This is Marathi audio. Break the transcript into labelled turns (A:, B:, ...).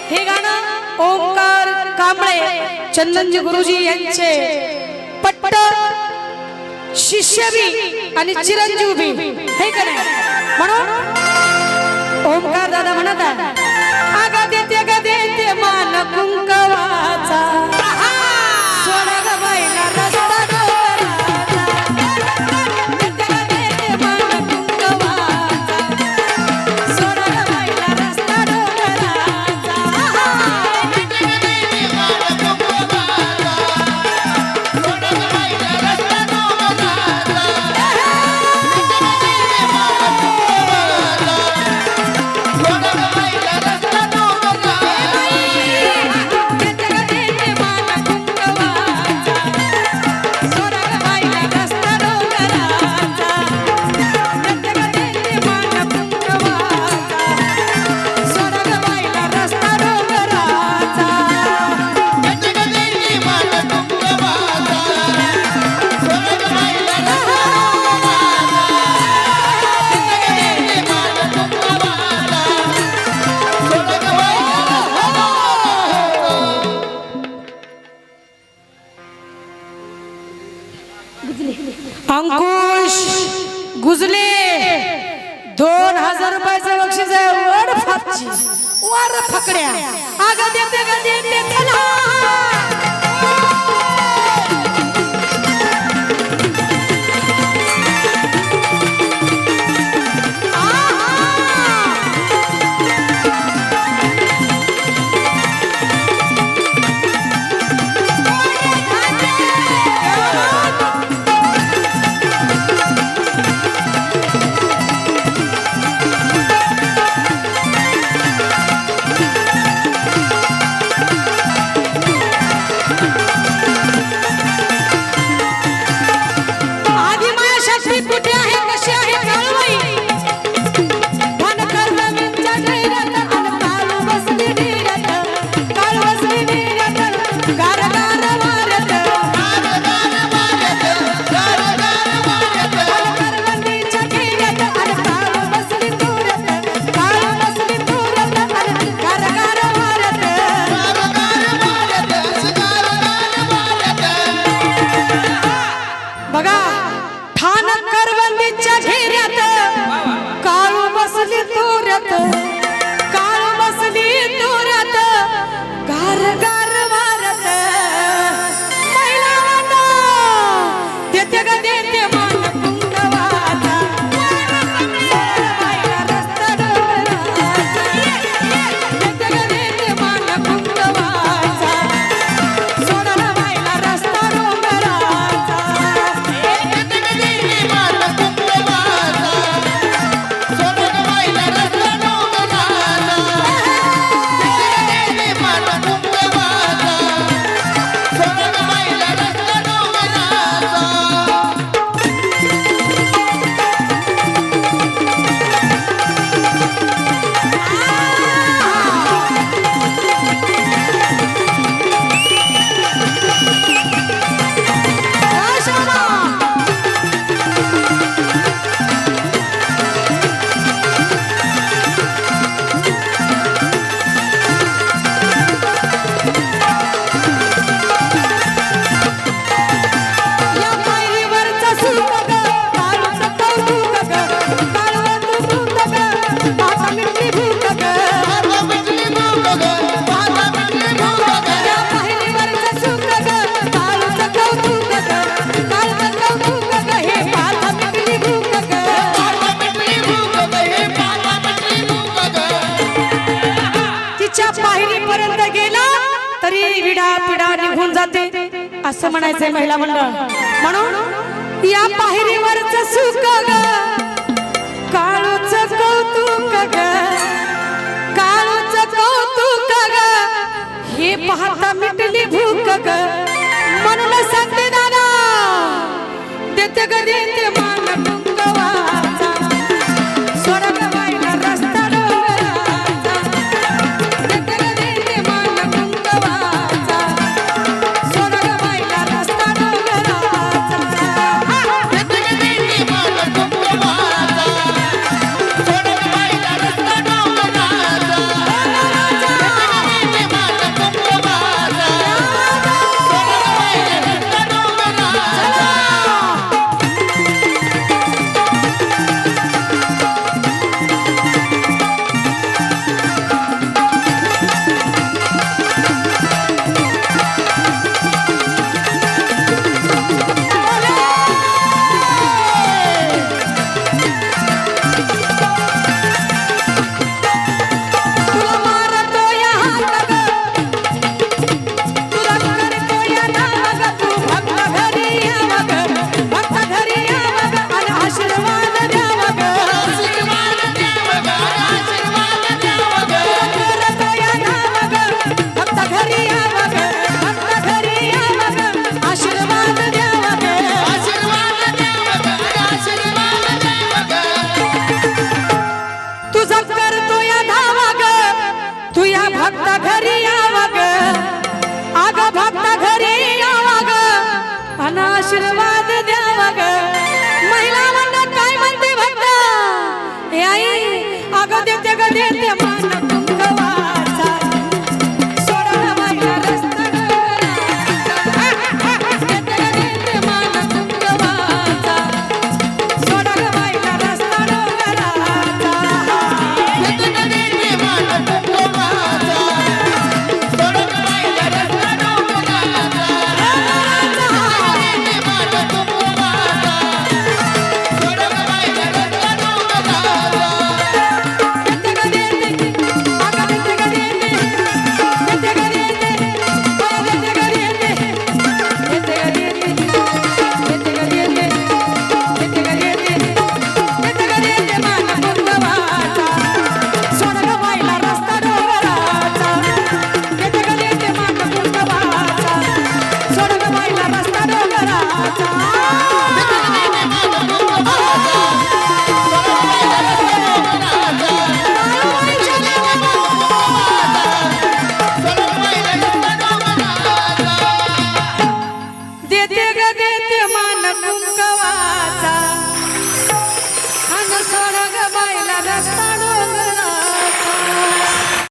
A: हे गाणं ओंकार कांबळे चंदनजी गुरुजी यांचे पट्ट शिष्य बी आणि चिरंजीव बी हे का नाही म्हणून ओंकार दादा म्हणत आगा देते ग देते मान कुंकवाचा सोना ग बाईला रस्ता डोंगराचा देते ग देते मान कुंकवाचा सोना ग बाईला रस्ता डोंगराचा देते ग देते मान कुंकवाचा सोना ग बाईला रस्ता डोंगराचा देते ग देते मान कुंकवाचा सोना ग बाईला रस्ता डोंगराचा देते ग देते मान कुंकवाचा सोना ग बाईला रस्ता डोंगराचा देते ग देते मान कुंकवाचा सोना ग बाईला रस्ता डोंगराचा देते ग देते मान कुंकवाचा सोना ग बाईला रस्ता अंकुश गुजले 2000 रुपयाचं बक्षीस आहे वर फापची वर फकड्या आगा देते ग देते त्याला आधी माया शास्त्री कुठे आहे कशी आहे काळबाई मन कर्मवींच्या गैरात अन काळू बसली नीरत काळू बसली नीरत गार गार वारत कर्मवींच्या गैरात अन काळू बसली तुरत काळू बसली तुरत अन गार गार वारत बघा ठाण करवंदीच्या घेऱ्यात काळू बसली तुऱ्यात काळू बसली तुऱ्यात गार गार वारत महिलांना देते ग देते मान कुंकवाचा बाईला रस्ता डोंगराचा देते ग देते मान कुंकवाचा सोना ग बाईला रस्ता डोंगराचा देते ग देते मान कुंकवाचा सोना ग बाईला रस्ता डोंगराचा देते ग देते मान कुंकवाचा सोना ग बाईला रस्ता डोंगराचा या पायरीवरचा सुख ग काळूचं कौतुक ग काळवं तुटूक ग माझा मिटली भूक ग या पायरीवरचा सुख ग काळूचं कौतुक ग काळचं कौतुक ग हे माझा मिटली भूक ग तिच्या पायरीपर्यंत गेला तरी विडा पिडा निघून जाते असं म्हणायचंय महिला मंडळ म्हणून या पायरीवरचं सुख ग काळूचं कौतुक ग काळूचं कौतुक ग हे पाहता मिटली भूक ग म्हणून सांगते दादा देते ग देते मान कुंकवाचा सोना ग बाईला रस्ता डोंगराचा देते ग देते मान कुंकवाचा सोना ग बाईला रस्ता डोंगराचा देते ग देते मान कुंकवाचा ग देते मान कुंकवाचा अन सोड ग बाईला रस्ता